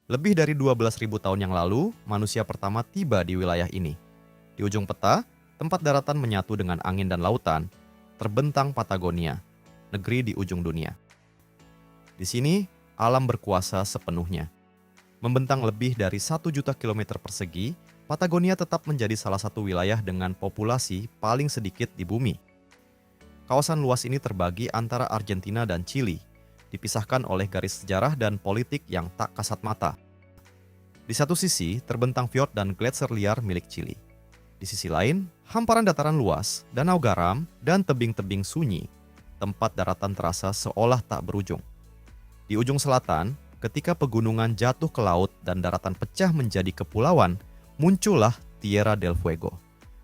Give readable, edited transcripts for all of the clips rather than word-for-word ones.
Lebih dari 12.000 tahun yang lalu, manusia pertama tiba di wilayah ini. Di ujung peta, tempat daratan menyatu dengan angin dan lautan, terbentang Patagonia, negeri di ujung dunia. Di sini, alam berkuasa sepenuhnya. Membentang lebih dari 1 juta kilometer persegi, Patagonia tetap menjadi salah satu wilayah dengan populasi paling sedikit di bumi. Kawasan luas ini terbagi antara Argentina dan Chili, dipisahkan oleh garis sejarah dan politik yang tak kasat mata. Di satu sisi, terbentang fjord dan gletser liar milik Chili. Di sisi lain, hamparan dataran luas, danau garam, dan tebing-tebing sunyi, tempat daratan terasa seolah tak berujung. Di ujung selatan, ketika pegunungan jatuh ke laut dan daratan pecah menjadi kepulauan, muncullah Tierra del Fuego.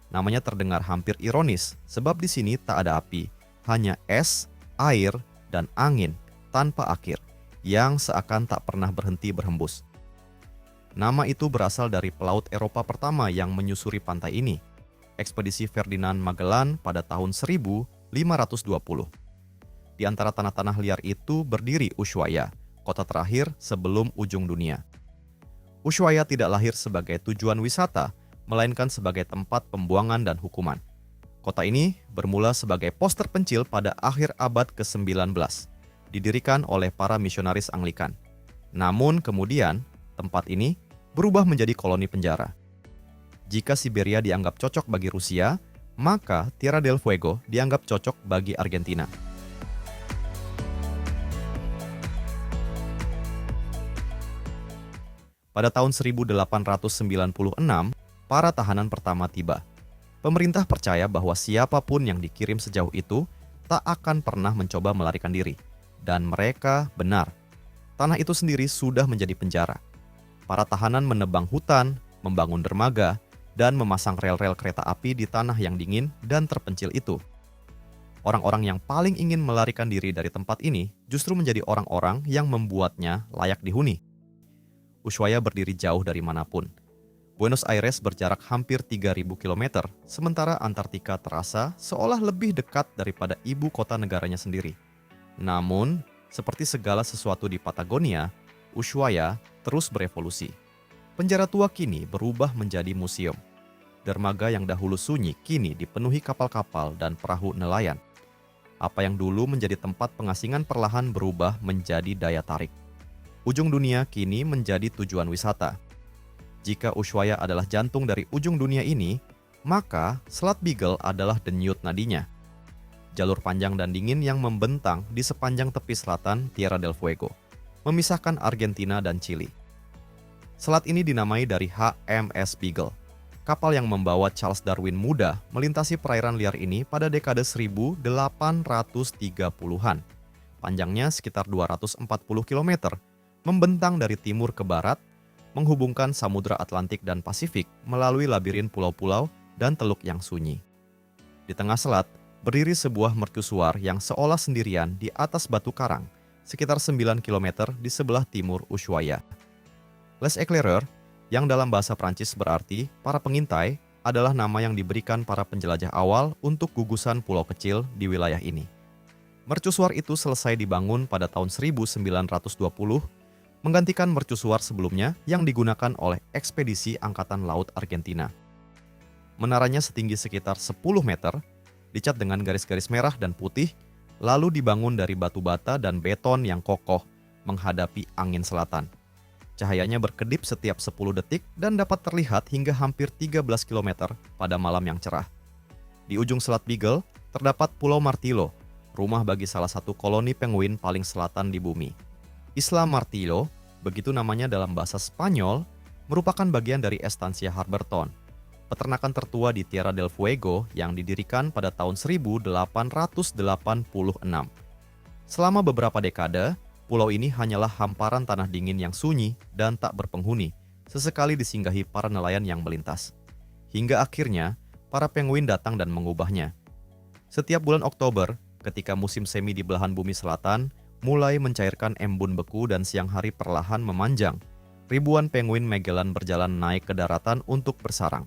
Namanya terdengar hampir ironis, sebab di sini tak ada api, hanya es, air, dan angin tanpa akhir, yang seakan tak pernah berhenti berhembus. Nama itu berasal dari pelaut Eropa pertama yang menyusuri pantai ini, ekspedisi Ferdinand Magellan pada tahun 1520. Di antara tanah-tanah liar itu berdiri Ushuaia, kota terakhir sebelum ujung dunia. Ushuaia tidak lahir sebagai tujuan wisata, melainkan sebagai tempat pembuangan dan hukuman. Kota ini bermula sebagai pos terpencil pada akhir abad ke-19, didirikan oleh para misionaris Anglikan. Namun kemudian, tempat ini berubah menjadi koloni penjara. Jika Siberia dianggap cocok bagi Rusia, maka Tierra del Fuego dianggap cocok bagi Argentina. Pada tahun 1896, para tahanan pertama tiba. Pemerintah percaya bahwa siapapun yang dikirim sejauh itu tak akan pernah mencoba melarikan diri. Dan mereka benar. Tanah itu sendiri sudah menjadi penjara. Para tahanan menebang hutan, membangun dermaga, dan memasang rel-rel kereta api di tanah yang dingin dan terpencil itu. Orang-orang yang paling ingin melarikan diri dari tempat ini justru menjadi orang-orang yang membuatnya layak dihuni. Ushuaia berdiri jauh dari manapun. Buenos Aires berjarak hampir 3.000 km, sementara Antartika terasa seolah lebih dekat daripada ibu kota negaranya sendiri. Namun, seperti segala sesuatu di Patagonia, Ushuaia terus berevolusi. Penjara tua kini berubah menjadi museum. Dermaga yang dahulu sunyi kini dipenuhi kapal-kapal dan perahu nelayan. Apa yang dulu menjadi tempat pengasingan perlahan berubah menjadi daya tarik. Ujung dunia kini menjadi tujuan wisata. Jika Ushuaia adalah jantung dari ujung dunia ini, maka Selat Beagle adalah denyut nadinya. Jalur panjang dan dingin yang membentang di sepanjang tepi selatan Tierra del Fuego, memisahkan Argentina dan Chili. Selat ini dinamai dari HMS Beagle, kapal yang membawa Charles Darwin muda melintasi perairan liar ini pada dekade 1830-an. Panjangnya sekitar 240 km, membentang dari timur ke barat, menghubungkan Samudra Atlantik dan Pasifik melalui labirin pulau-pulau dan teluk yang sunyi. Di tengah selat, berdiri sebuah mercusuar yang seolah sendirian di atas batu karang, sekitar 9 km di sebelah timur Ushuaia. Les Éclaireurs, yang dalam bahasa Prancis berarti para pengintai, adalah nama yang diberikan para penjelajah awal untuk gugusan pulau kecil di wilayah ini. Mercusuar itu selesai dibangun pada tahun 1920, menggantikan mercusuar sebelumnya yang digunakan oleh ekspedisi Angkatan Laut Argentina. Menaranya setinggi sekitar 10 meter, dicat dengan garis-garis merah dan putih, lalu dibangun dari batu bata dan beton yang kokoh menghadapi angin selatan. Cahayanya berkedip setiap 10 detik dan dapat terlihat hingga hampir 13 km pada malam yang cerah. Di ujung Selat Beagle terdapat Pulau Martillo, rumah bagi salah satu koloni penguin paling selatan di bumi. Isla Martillo, begitu namanya dalam bahasa Spanyol, merupakan bagian dari Estancia Harberton, peternakan tertua di Tierra del Fuego yang didirikan pada tahun 1886. Selama beberapa dekade, pulau ini hanyalah hamparan tanah dingin yang sunyi dan tak berpenghuni, sesekali disinggahi para nelayan yang melintas. Hingga akhirnya, para penguin datang dan mengubahnya. Setiap bulan Oktober, ketika musim semi di belahan bumi selatan, mulai mencairkan embun beku dan siang hari perlahan memanjang. Ribuan penguin Magellan berjalan naik ke daratan untuk bersarang.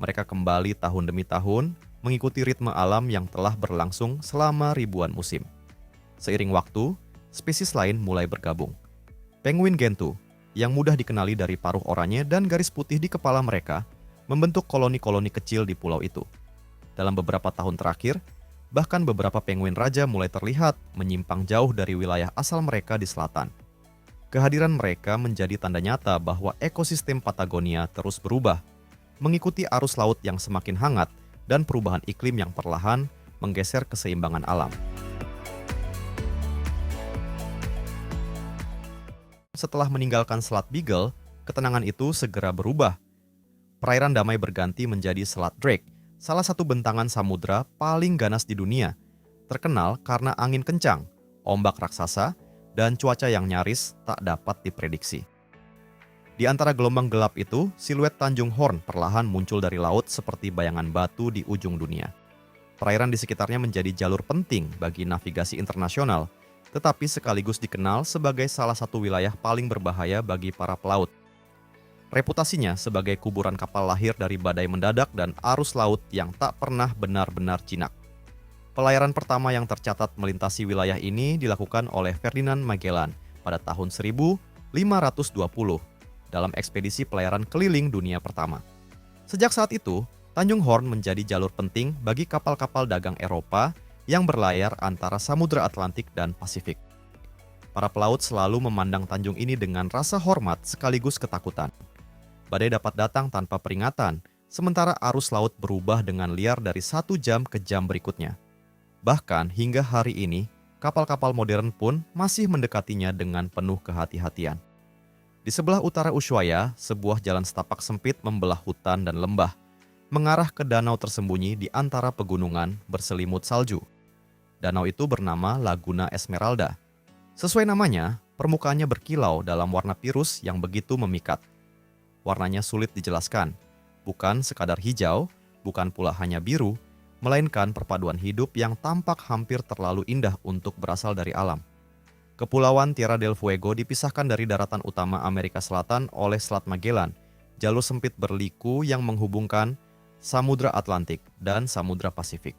Mereka kembali tahun demi tahun, mengikuti ritme alam yang telah berlangsung selama ribuan musim. Seiring waktu, spesies lain mulai bergabung. Penguin Gentoo, yang mudah dikenali dari paruh oranye dan garis putih di kepala mereka membentuk koloni-koloni kecil di pulau itu. Dalam beberapa tahun terakhir, bahkan beberapa penguin raja mulai terlihat menyimpang jauh dari wilayah asal mereka di selatan. Kehadiran mereka menjadi tanda nyata bahwa ekosistem Patagonia terus berubah, mengikuti arus laut yang semakin hangat dan perubahan iklim yang perlahan menggeser keseimbangan alam. Setelah meninggalkan Selat Beagle, ketenangan itu segera berubah. Perairan damai berganti menjadi Selat Drake, salah satu bentangan samudra paling ganas di dunia, terkenal karena angin kencang, ombak raksasa, dan cuaca yang nyaris tak dapat diprediksi. Di antara gelombang gelap itu, siluet Tanjung Horn perlahan muncul dari laut seperti bayangan batu di ujung dunia. Perairan di sekitarnya menjadi jalur penting bagi navigasi internasional, tetapi sekaligus dikenal sebagai salah satu wilayah paling berbahaya bagi para pelaut. Reputasinya sebagai kuburan kapal lahir dari badai mendadak dan arus laut yang tak pernah benar-benar jinak. Pelayaran pertama yang tercatat melintasi wilayah ini dilakukan oleh Ferdinand Magellan pada tahun 1520 dalam ekspedisi pelayaran keliling dunia pertama. Sejak saat itu, Tanjung Horn menjadi jalur penting bagi kapal-kapal dagang Eropa yang berlayar antara Samudra Atlantik dan Pasifik. Para pelaut selalu memandang tanjung ini dengan rasa hormat sekaligus ketakutan. Badai dapat datang tanpa peringatan, sementara arus laut berubah dengan liar dari 1 jam ke jam berikutnya. Bahkan hingga hari ini, kapal-kapal modern pun masih mendekatinya dengan penuh kehati-hatian. Di sebelah utara Ushuaia, sebuah jalan setapak sempit membelah hutan dan lembah, mengarah ke danau tersembunyi di antara pegunungan berselimut salju. Danau itu bernama Laguna Esmeralda. Sesuai namanya, permukaannya berkilau dalam warna pirus yang begitu memikat. Warnanya sulit dijelaskan, bukan sekadar hijau, bukan pula hanya biru, melainkan perpaduan hidup yang tampak hampir terlalu indah untuk berasal dari alam. Kepulauan Tierra del Fuego dipisahkan dari daratan utama Amerika Selatan oleh Selat Magellan, jalur sempit berliku yang menghubungkan Samudra Atlantik dan Samudra Pasifik.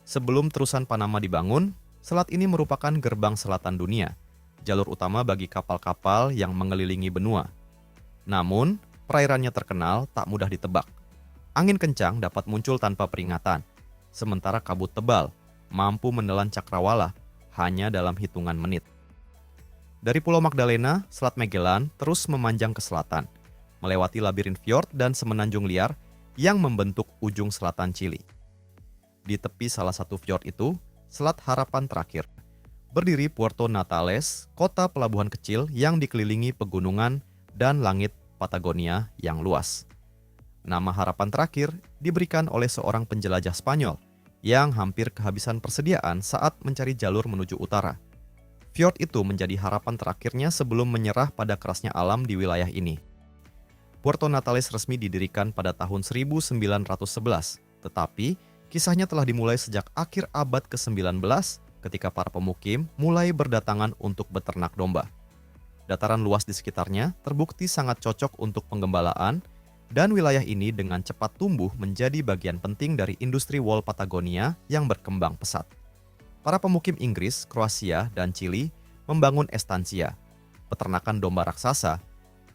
Sebelum terusan Panama dibangun, selat ini merupakan gerbang selatan dunia, jalur utama bagi kapal-kapal yang mengelilingi benua. Namun, perairannya terkenal tak mudah ditebak. Angin kencang dapat muncul tanpa peringatan, sementara kabut tebal mampu menelan cakrawala hanya dalam hitungan menit. Dari Pulau Magdalena, Selat Magellan terus memanjang ke selatan, melewati labirin fjord dan semenanjung liar yang membentuk ujung selatan Chili. Di tepi salah satu fjord itu, Selat Harapan terakhir. Berdiri Puerto Natales, kota pelabuhan kecil yang dikelilingi pegunungan dan langit Patagonia yang luas. Nama Harapan terakhir diberikan oleh seorang penjelajah Spanyol yang hampir kehabisan persediaan saat mencari jalur menuju utara. Fjord itu menjadi harapan terakhirnya sebelum menyerah pada kerasnya alam di wilayah ini. Puerto Natales resmi didirikan pada tahun 1911, tetapi kisahnya telah dimulai sejak akhir abad ke-19 ketika para pemukim mulai berdatangan untuk beternak domba. Dataran luas di sekitarnya terbukti sangat cocok untuk penggembalaan, dan wilayah ini dengan cepat tumbuh menjadi bagian penting dari industri wol Patagonia yang berkembang pesat. Para pemukim Inggris, Kroasia, dan Chili membangun estancia, peternakan domba raksasa,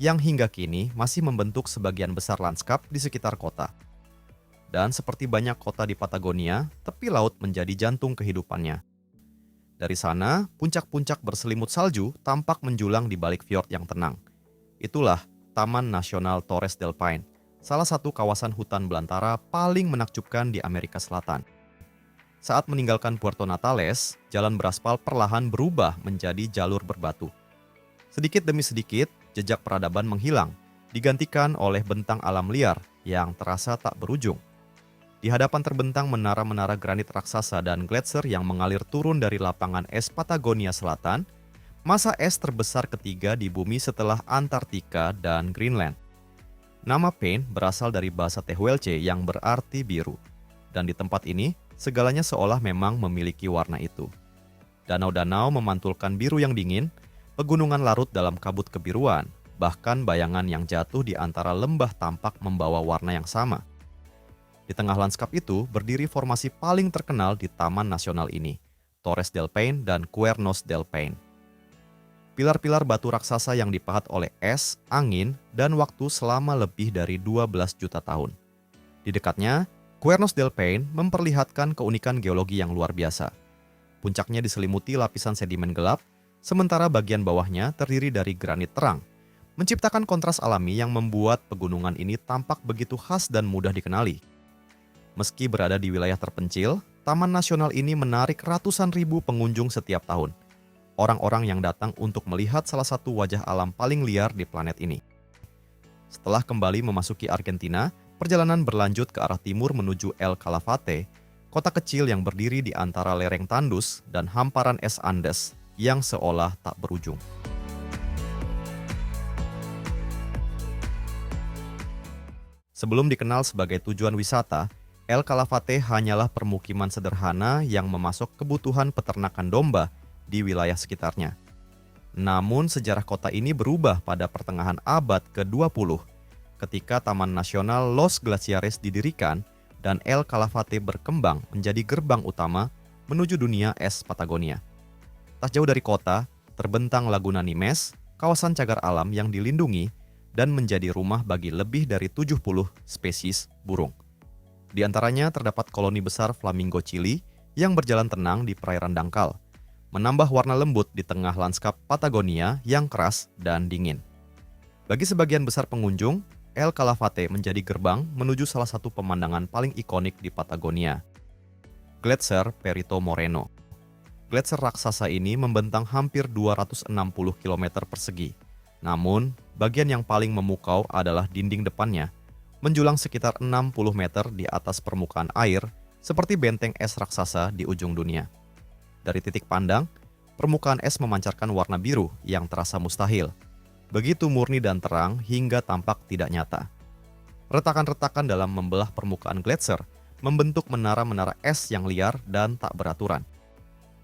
yang hingga kini masih membentuk sebagian besar lanskap di sekitar kota. Dan seperti banyak kota di Patagonia, tepi laut menjadi jantung kehidupannya. Dari sana, puncak-puncak berselimut salju tampak menjulang di balik fjord yang tenang. Itulah Taman Nasional Torres del Paine, salah satu kawasan hutan belantara paling menakjubkan di Amerika Selatan. Saat meninggalkan Puerto Natales, jalan beraspal perlahan berubah menjadi jalur berbatu. Sedikit demi sedikit, jejak peradaban menghilang, digantikan oleh bentang alam liar yang terasa tak berujung. Di hadapan terbentang menara-menara granit raksasa dan gletser yang mengalir turun dari lapangan es Patagonia Selatan, masa es terbesar ketiga di bumi setelah Antartika dan Greenland. Nama Paine berasal dari bahasa Tehuelche yang berarti biru. Dan di tempat ini, segalanya seolah memang memiliki warna itu. Danau-danau memantulkan biru yang dingin, pegunungan larut dalam kabut kebiruan, bahkan bayangan yang jatuh di antara lembah tampak membawa warna yang sama. Di tengah lanskap itu berdiri formasi paling terkenal di Taman Nasional ini, Torres del Paine dan Cuernos del Paine. Pilar-pilar batu raksasa yang dipahat oleh es, angin, dan waktu selama lebih dari 12 juta tahun. Di dekatnya, Cuernos del Paine memperlihatkan keunikan geologi yang luar biasa. Puncaknya diselimuti lapisan sedimen gelap, sementara bagian bawahnya terdiri dari granit terang, menciptakan kontras alami yang membuat pegunungan ini tampak begitu khas dan mudah dikenali. Meski berada di wilayah terpencil, Taman Nasional ini menarik ratusan ribu pengunjung setiap tahun. Orang-orang yang datang untuk melihat salah satu wajah alam paling liar di planet ini. Setelah kembali memasuki Argentina, perjalanan berlanjut ke arah timur menuju El Calafate, kota kecil yang berdiri di antara lereng tandus dan hamparan es Andes yang seolah tak berujung. Sebelum dikenal sebagai tujuan wisata, El Calafate hanyalah permukiman sederhana yang memasok kebutuhan peternakan domba di wilayah sekitarnya. Namun sejarah kota ini berubah pada pertengahan abad ke-20 ketika Taman Nasional Los Glaciares didirikan dan El Calafate berkembang menjadi gerbang utama menuju dunia es Patagonia. Tak jauh dari kota, terbentang Laguna Nimes, kawasan cagar alam yang dilindungi dan menjadi rumah bagi lebih dari 70 spesies burung. Di antaranya terdapat koloni besar flamingo Chili yang berjalan tenang di perairan dangkal, menambah warna lembut di tengah lanskap Patagonia yang keras dan dingin. Bagi sebagian besar pengunjung, El Calafate menjadi gerbang menuju salah satu pemandangan paling ikonik di Patagonia, Gletser Perito Moreno. Gletser raksasa ini membentang hampir 260 km persegi. Namun, bagian yang paling memukau adalah dinding depannya, menjulang sekitar 60 meter di atas permukaan air, seperti benteng es raksasa di ujung dunia. Dari titik pandang, permukaan es memancarkan warna biru yang terasa mustahil. Begitu murni dan terang hingga tampak tidak nyata. Retakan-retakan dalam membelah permukaan gletser membentuk menara-menara es yang liar dan tak beraturan.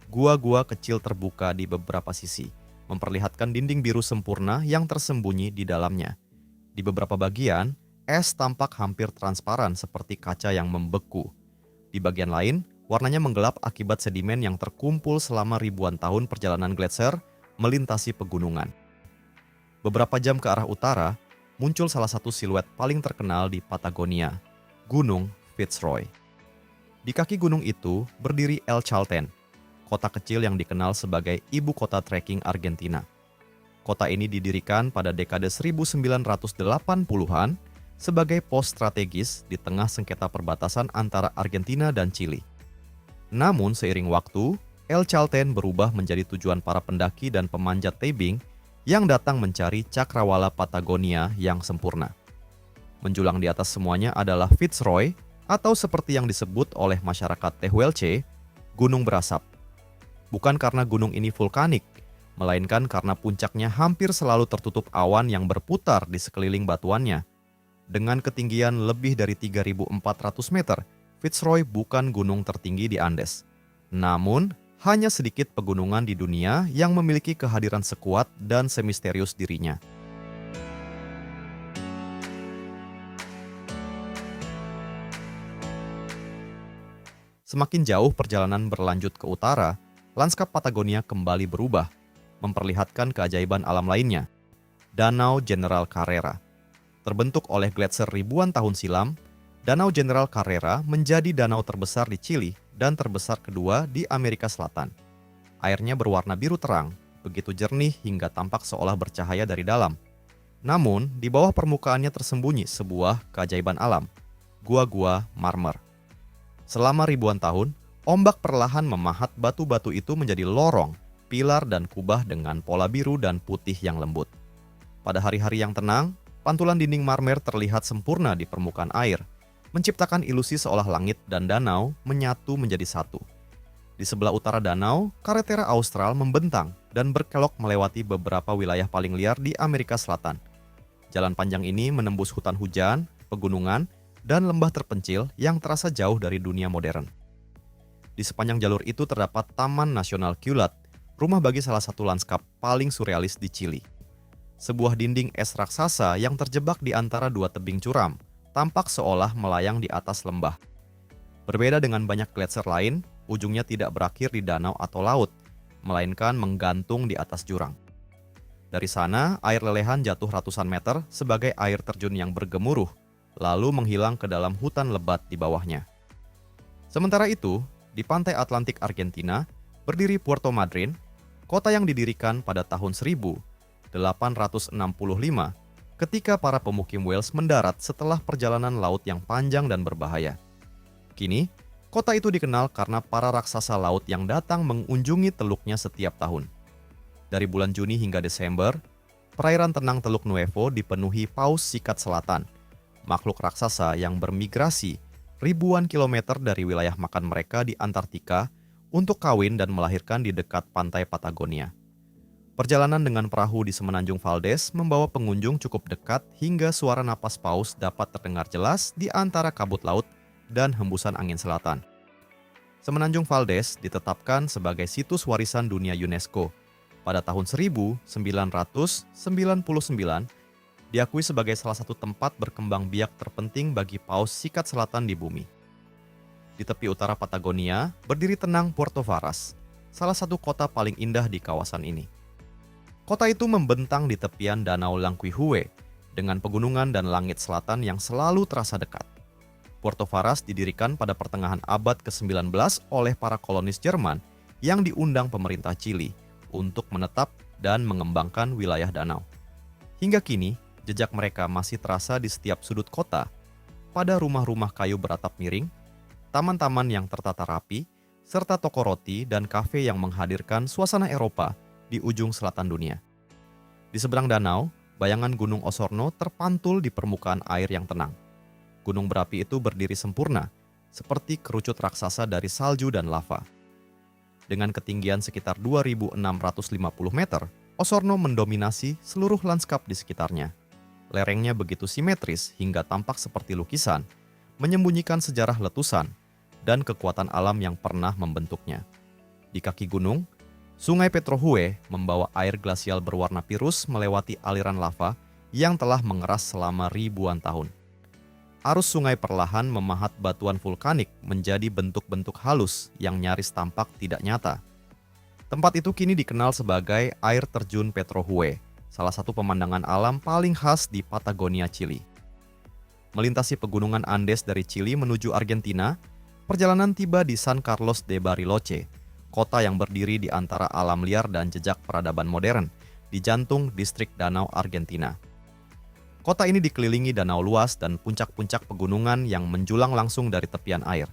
Gua-gua kecil terbuka di beberapa sisi, memperlihatkan dinding biru sempurna yang tersembunyi di dalamnya. Di beberapa bagian, es tampak hampir transparan seperti kaca yang membeku. Di bagian lain, warnanya menggelap akibat sedimen yang terkumpul selama ribuan tahun perjalanan gletser melintasi pegunungan. Beberapa jam ke arah utara, muncul salah satu siluet paling terkenal di Patagonia, Gunung Fitzroy. Di kaki gunung itu berdiri El Chalten, kota kecil yang dikenal sebagai ibu kota trekking Argentina. Kota ini didirikan pada dekade 1980-an sebagai pos strategis di tengah sengketa perbatasan antara Argentina dan Chili. Namun seiring waktu, El Chalten berubah menjadi tujuan para pendaki dan pemanjat tebing yang datang mencari cakrawala Patagonia yang sempurna. Menjulang di atas semuanya adalah Fitzroy, atau seperti yang disebut oleh masyarakat Tehuelche, gunung berasap. Bukan karena gunung ini vulkanik, melainkan karena puncaknya hampir selalu tertutup awan yang berputar di sekeliling batuannya. Dengan ketinggian lebih dari 3.400 meter, Fitzroy bukan gunung tertinggi di Andes. Namun, hanya sedikit pegunungan di dunia yang memiliki kehadiran sekuat dan semisterius dirinya. Semakin jauh perjalanan berlanjut ke utara, lanskap Patagonia kembali berubah, memperlihatkan keajaiban alam lainnya. Danau General Carrera. Terbentuk oleh gletser ribuan tahun silam, Danau General Carrera menjadi danau terbesar di Chili dan terbesar kedua di Amerika Selatan. Airnya berwarna biru terang, begitu jernih hingga tampak seolah bercahaya dari dalam. Namun, di bawah permukaannya tersembunyi sebuah keajaiban alam, gua-gua marmer. Selama ribuan tahun, ombak perlahan memahat batu-batu itu menjadi lorong, pilar dan kubah dengan pola biru dan putih yang lembut. Pada hari-hari yang tenang, pantulan dinding marmer terlihat sempurna di permukaan air, menciptakan ilusi seolah langit dan danau menyatu menjadi satu. Di sebelah utara danau, Carretera Austral membentang dan berkelok melewati beberapa wilayah paling liar di Amerika Selatan. Jalan panjang ini menembus hutan hujan, pegunungan, dan lembah terpencil yang terasa jauh dari dunia modern. Di sepanjang jalur itu terdapat Taman Nasional Queulat, rumah bagi salah satu lanskap paling surrealis di Chili. Sebuah dinding es raksasa yang terjebak di antara dua tebing curam, tampak seolah melayang di atas lembah. Berbeda dengan banyak gletser lain, ujungnya tidak berakhir di danau atau laut, melainkan menggantung di atas jurang. Dari sana, air lelehan jatuh ratusan meter sebagai air terjun yang bergemuruh, lalu menghilang ke dalam hutan lebat di bawahnya. Sementara itu, di pantai Atlantik Argentina, berdiri Puerto Madryn, kota yang didirikan pada tahun 1865 ketika para pemukim Wales mendarat setelah perjalanan laut yang panjang dan berbahaya. Kini, kota itu dikenal karena para raksasa laut yang datang mengunjungi teluknya setiap tahun. Dari bulan Juni hingga Desember, perairan tenang Teluk Nuevo dipenuhi paus sikat selatan, makhluk raksasa yang bermigrasi ribuan kilometer dari wilayah makan mereka di Antartika untuk kawin dan melahirkan di dekat pantai Patagonia. Perjalanan dengan perahu di Semenanjung Valdez membawa pengunjung cukup dekat hingga suara napas paus dapat terdengar jelas di antara kabut laut dan hembusan angin selatan. Semenanjung Valdez ditetapkan sebagai situs warisan dunia UNESCO. Pada tahun 1999, diakui sebagai salah satu tempat berkembang biak terpenting bagi paus sikat selatan di bumi. Di tepi utara Patagonia, berdiri tenang Puerto Varas, salah satu kota paling indah di kawasan ini. Kota itu membentang di tepian Danau Llanquihue, dengan pegunungan dan langit selatan yang selalu terasa dekat. Puerto Varas didirikan pada pertengahan abad ke-19 oleh para kolonis Jerman yang diundang pemerintah Chili untuk menetap dan mengembangkan wilayah danau. Hingga kini, jejak mereka masih terasa di setiap sudut kota, pada rumah-rumah kayu beratap miring, taman-taman yang tertata rapi, serta toko roti dan kafe yang menghadirkan suasana Eropa di ujung selatan dunia. Di seberang danau, bayangan Gunung Osorno terpantul di permukaan air yang tenang. Gunung berapi itu berdiri sempurna, seperti kerucut raksasa dari salju dan lava. Dengan ketinggian sekitar 2.650 meter, Osorno mendominasi seluruh lanskap di sekitarnya. Lerengnya begitu simetris hingga tampak seperti lukisan, menyembunyikan sejarah letusan dan kekuatan alam yang pernah membentuknya. Di kaki gunung, Sungai Petrohue membawa air glasial berwarna pirus melewati aliran lava yang telah mengeras selama ribuan tahun. Arus sungai perlahan memahat batuan vulkanik menjadi bentuk-bentuk halus yang nyaris tampak tidak nyata. Tempat itu kini dikenal sebagai air terjun Petrohue, salah satu pemandangan alam paling khas di Patagonia, Chili. Melintasi pegunungan Andes dari Chili menuju Argentina, perjalanan tiba di San Carlos de Bariloche, kota yang berdiri di antara alam liar dan jejak peradaban modern, di jantung distrik Danau Argentina. Kota ini dikelilingi danau luas dan puncak-puncak pegunungan yang menjulang langsung dari tepian air.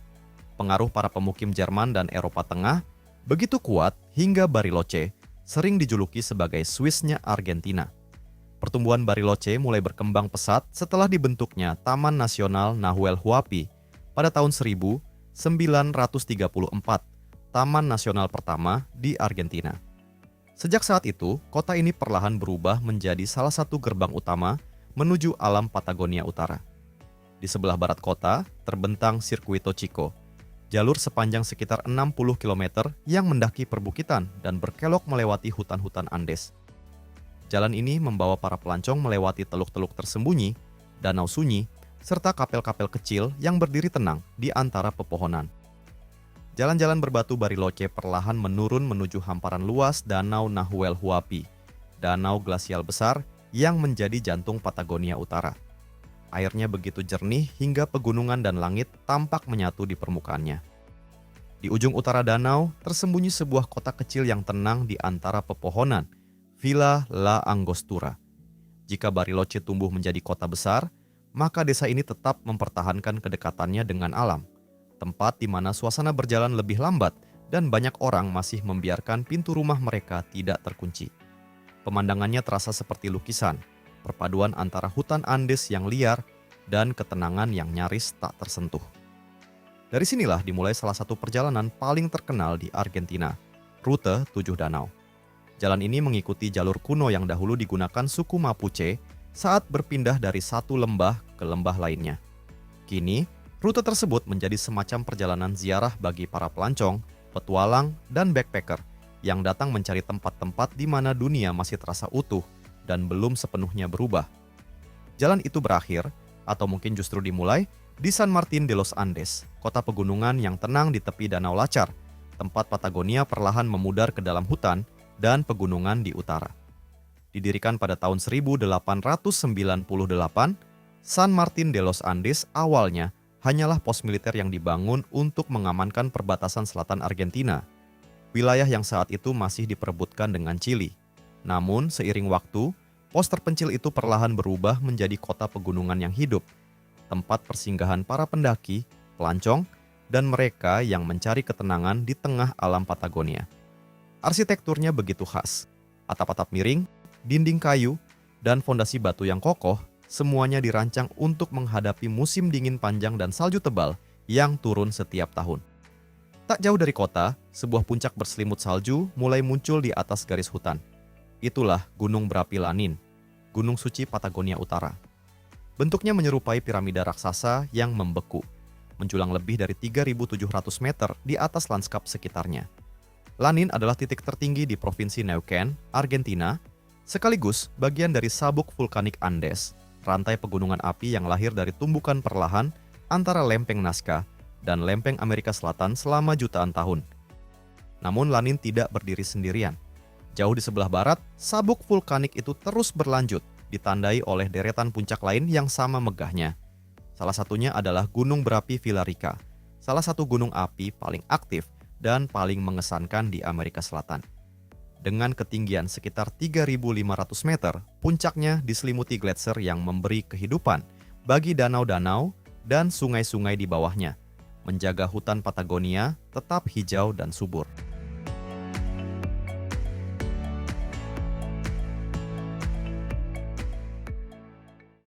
Pengaruh para pemukim Jerman dan Eropa Tengah begitu kuat hingga Bariloche sering dijuluki sebagai Swissnya Argentina. Pertumbuhan Bariloche mulai berkembang pesat setelah dibentuknya Taman Nasional Nahuel Huapi pada tahun 1934, Taman Nasional pertama di Argentina. Sejak saat itu, kota ini perlahan berubah menjadi salah satu gerbang utama menuju alam Patagonia Utara. Di sebelah barat kota, terbentang Circuito Chico, jalur sepanjang sekitar 60 km yang mendaki perbukitan dan berkelok melewati hutan-hutan Andes. Jalan ini membawa para pelancong melewati teluk-teluk tersembunyi, danau sunyi, serta kapel-kapel kecil yang berdiri tenang di antara pepohonan. Jalan-jalan berbatu Bariloche perlahan menurun menuju hamparan luas Danau Nahuel Huapi, danau glasial besar yang menjadi jantung Patagonia Utara. Airnya begitu jernih hingga pegunungan dan langit tampak menyatu di permukaannya. Di ujung utara danau, tersembunyi sebuah kota kecil yang tenang di antara pepohonan, Villa La Angostura. Jika Bariloche tumbuh menjadi kota besar, maka desa ini tetap mempertahankan kedekatannya dengan alam, tempat di mana suasana berjalan lebih lambat dan banyak orang masih membiarkan pintu rumah mereka tidak terkunci. Pemandangannya terasa seperti lukisan, perpaduan antara hutan Andes yang liar dan ketenangan yang nyaris tak tersentuh. Dari sinilah dimulai salah satu perjalanan paling terkenal di Argentina, rute 7 Danau. Jalan ini mengikuti jalur kuno yang dahulu digunakan suku Mapuche saat berpindah dari satu lembah ke lembah lainnya. Kini, rute tersebut menjadi semacam perjalanan ziarah bagi para pelancong, petualang, dan backpacker yang datang mencari tempat-tempat di mana dunia masih terasa utuh dan belum sepenuhnya berubah. Jalan itu berakhir, atau mungkin justru dimulai, di San Martin de los Andes, kota pegunungan yang tenang di tepi Danau Lacar, tempat Patagonia perlahan memudar ke dalam hutan dan pegunungan di utara. Didirikan pada tahun 1898, San Martin de los Andes awalnya hanyalah pos militer yang dibangun untuk mengamankan perbatasan selatan Argentina, wilayah yang saat itu masih diperebutkan dengan Chili. Namun, seiring waktu, pos terpencil itu perlahan berubah menjadi kota pegunungan yang hidup, tempat persinggahan para pendaki, pelancong, dan mereka yang mencari ketenangan di tengah alam Patagonia. Arsitekturnya begitu khas. Atap-atap miring, dinding kayu, dan fondasi batu yang kokoh, semuanya dirancang untuk menghadapi musim dingin panjang dan salju tebal yang turun setiap tahun. Tak jauh dari kota, sebuah puncak berselimut salju mulai muncul di atas garis hutan. Itulah Gunung Berapi Lanin, Gunung Suci Patagonia Utara. Bentuknya menyerupai piramida raksasa yang membeku, menjulang lebih dari 3.700 meter di atas lanskap sekitarnya. Lanin adalah titik tertinggi di Provinsi Neuquén, Argentina, sekaligus bagian dari sabuk vulkanik Andes, rantai pegunungan api yang lahir dari tumbukan perlahan antara lempeng Nazca dan lempeng Amerika Selatan selama jutaan tahun. Namun Lanin tidak berdiri sendirian. Jauh di sebelah barat, sabuk vulkanik itu terus berlanjut, ditandai oleh deretan puncak lain yang sama megahnya. Salah satunya adalah Gunung Berapi Villarrica, salah satu gunung api paling aktif dan paling mengesankan di Amerika Selatan. Dengan ketinggian sekitar 3.500 meter, puncaknya diselimuti gletser yang memberi kehidupan bagi danau-danau dan sungai-sungai di bawahnya, menjaga hutan Patagonia tetap hijau dan subur.